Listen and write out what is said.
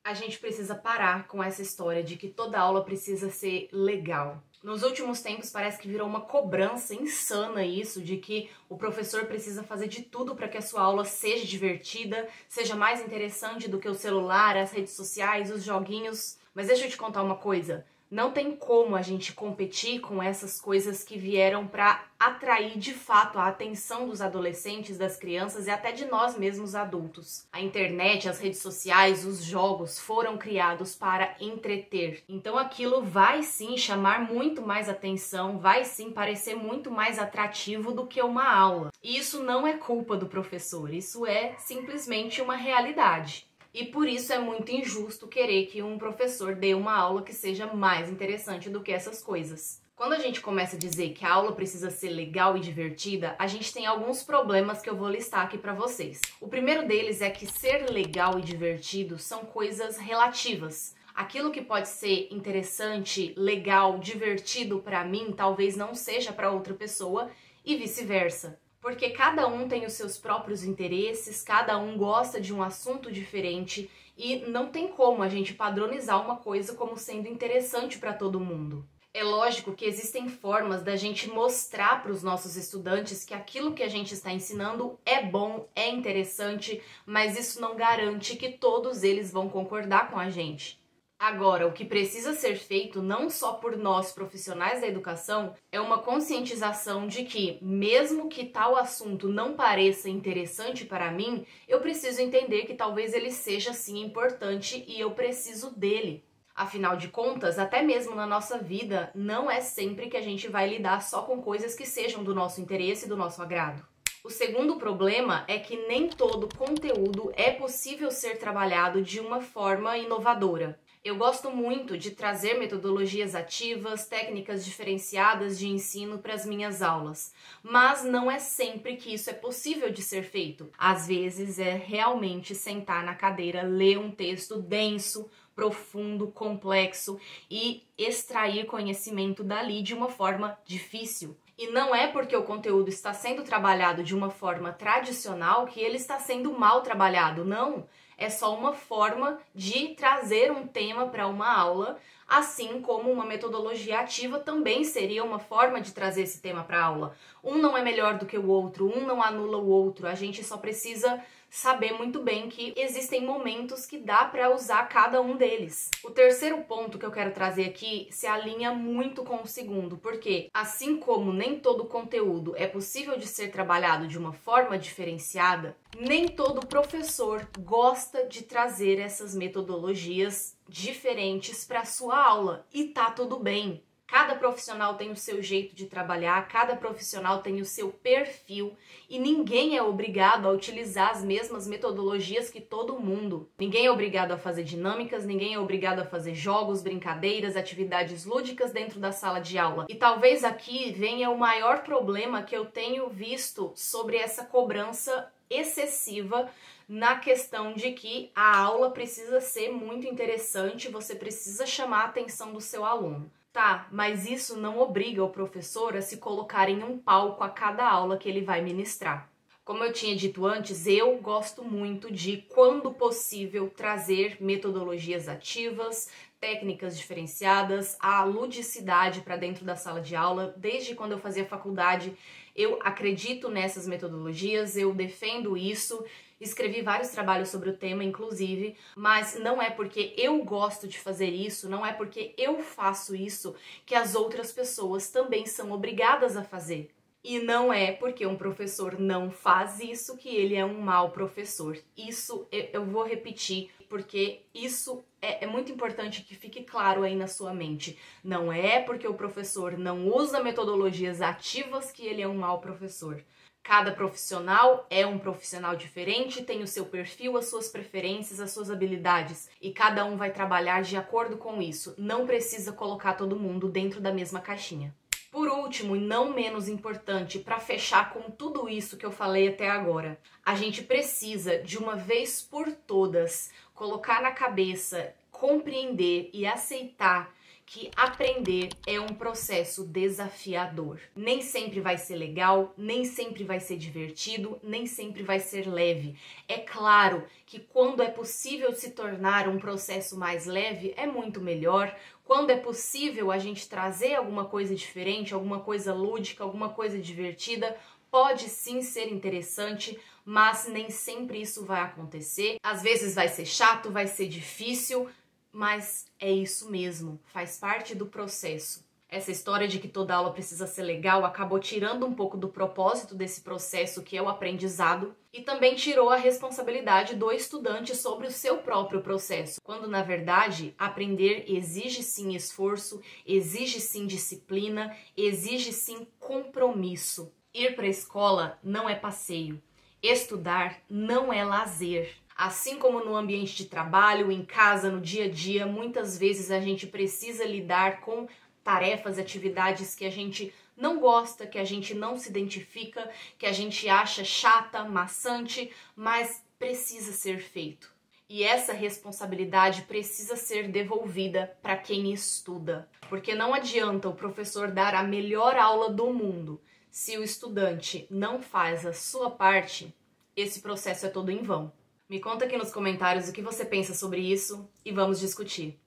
A gente precisa parar com essa história de que toda aula precisa ser legal. Nos últimos tempos parece que virou uma cobrança insana isso, de que o professor precisa fazer de tudo para que a sua aula seja divertida, seja mais interessante do que o celular, as redes sociais, os joguinhos. Mas deixa eu te contar uma coisa. Não tem como a gente competir com essas coisas que vieram para atrair de fato a atenção dos adolescentes, das crianças e até de nós mesmos adultos. A internet, as redes sociais, os jogos foram criados para entreter. Então aquilo vai sim chamar muito mais atenção, vai sim parecer muito mais atrativo do que uma aula. E isso não é culpa do professor, isso é simplesmente uma realidade. E por isso é muito injusto querer que um professor dê uma aula que seja mais interessante do que essas coisas. Quando a gente começa a dizer que a aula precisa ser legal e divertida, a gente tem alguns problemas que eu vou listar aqui para vocês. O primeiro deles é que ser legal e divertido são coisas relativas. Aquilo que pode ser interessante, legal, divertido para mim, talvez não seja para outra pessoa e vice-versa. Porque cada um tem os seus próprios interesses, cada um gosta de um assunto diferente e não tem como a gente padronizar uma coisa como sendo interessante para todo mundo. É lógico que existem formas da gente mostrar para os nossos estudantes que aquilo que a gente está ensinando é bom, é interessante, mas isso não garante que todos eles vão concordar com a gente. Agora, o que precisa ser feito não só por nós profissionais da educação é uma conscientização de que, mesmo que tal assunto não pareça interessante para mim, eu preciso entender que talvez ele seja sim importante e eu preciso dele. Afinal de contas, até mesmo na nossa vida, não é sempre que a gente vai lidar só com coisas que sejam do nosso interesse e do nosso agrado. O segundo problema é que nem todo conteúdo é possível ser trabalhado de uma forma inovadora. Eu gosto muito de trazer metodologias ativas, técnicas diferenciadas de ensino para as minhas aulas, mas não é sempre que isso é possível de ser feito. Às vezes é realmente sentar na cadeira, ler um texto denso, profundo, complexo e extrair conhecimento dali de uma forma difícil. E não é porque o conteúdo está sendo trabalhado de uma forma tradicional que ele está sendo mal trabalhado, não. É só uma forma de trazer um tema para uma aula, assim como uma metodologia ativa também seria uma forma de trazer esse tema para a aula. Um não é melhor do que o outro, um não anula o outro, a gente só precisa saber muito bem que existem momentos que dá para usar cada um deles. O terceiro ponto que eu quero trazer aqui se alinha muito com o segundo, porque assim como nem todo conteúdo é possível de ser trabalhado de uma forma diferenciada, nem todo professor gosta de trazer essas metodologias diferentes para a sua aula, e tá tudo bem. Cada profissional tem o seu jeito de trabalhar, cada profissional tem o seu perfil e ninguém é obrigado a utilizar as mesmas metodologias que todo mundo. Ninguém é obrigado a fazer dinâmicas, ninguém é obrigado a fazer jogos, brincadeiras, atividades lúdicas dentro da sala de aula. E talvez aqui venha o maior problema que eu tenho visto sobre essa cobrança excessiva na questão de que a aula precisa ser muito interessante, você precisa chamar a atenção do seu aluno. Tá, mas isso não obriga o professor a se colocar em um palco a cada aula que ele vai ministrar. Como eu tinha dito antes, eu gosto muito de, quando possível, trazer metodologias ativas, técnicas diferenciadas, a ludicidade para dentro da sala de aula. Desde quando eu fazia faculdade, eu acredito nessas metodologias, eu defendo isso. Escrevi vários trabalhos sobre o tema, inclusive, mas não é porque eu gosto de fazer isso, não é porque eu faço isso que as outras pessoas também são obrigadas a fazer. E não é porque um professor não faz isso que ele é um mau professor. Isso eu vou repetir, porque isso é muito importante que fique claro aí na sua mente. Não é porque o professor não usa metodologias ativas que ele é um mau professor. Cada profissional é um profissional diferente, tem o seu perfil, as suas preferências, as suas habilidades. E cada um vai trabalhar de acordo com isso. Não precisa colocar todo mundo dentro da mesma caixinha. Por último, e não menos importante, para fechar com tudo isso que eu falei até agora, a gente precisa, de uma vez por todas, colocar na cabeça, compreender e aceitar que aprender é um processo desafiador. Nem sempre vai ser legal, nem sempre vai ser divertido, nem sempre vai ser leve. É claro que quando é possível se tornar um processo mais leve, é muito melhor. Quando é possível a gente trazer alguma coisa diferente, alguma coisa lúdica, alguma coisa divertida, pode sim ser interessante, mas nem sempre isso vai acontecer. Às vezes vai ser chato, vai ser difícil, mas é isso mesmo, faz parte do processo. Essa história de que toda aula precisa ser legal acabou tirando um pouco do propósito desse processo, que é o aprendizado, e também tirou a responsabilidade do estudante sobre o seu próprio processo, quando na verdade aprender exige sim esforço, exige sim disciplina, exige sim compromisso. Ir para a escola não é passeio, estudar não é lazer. Assim como no ambiente de trabalho, em casa, no dia a dia, muitas vezes a gente precisa lidar com tarefas, atividades que a gente não gosta, que a gente não se identifica, que a gente acha chata, maçante, mas precisa ser feito. E essa responsabilidade precisa ser devolvida para quem estuda, porque não adianta o professor dar a melhor aula do mundo. Se o estudante não faz a sua parte, esse processo é todo em vão. Me conta aqui nos comentários o que você pensa sobre isso e vamos discutir.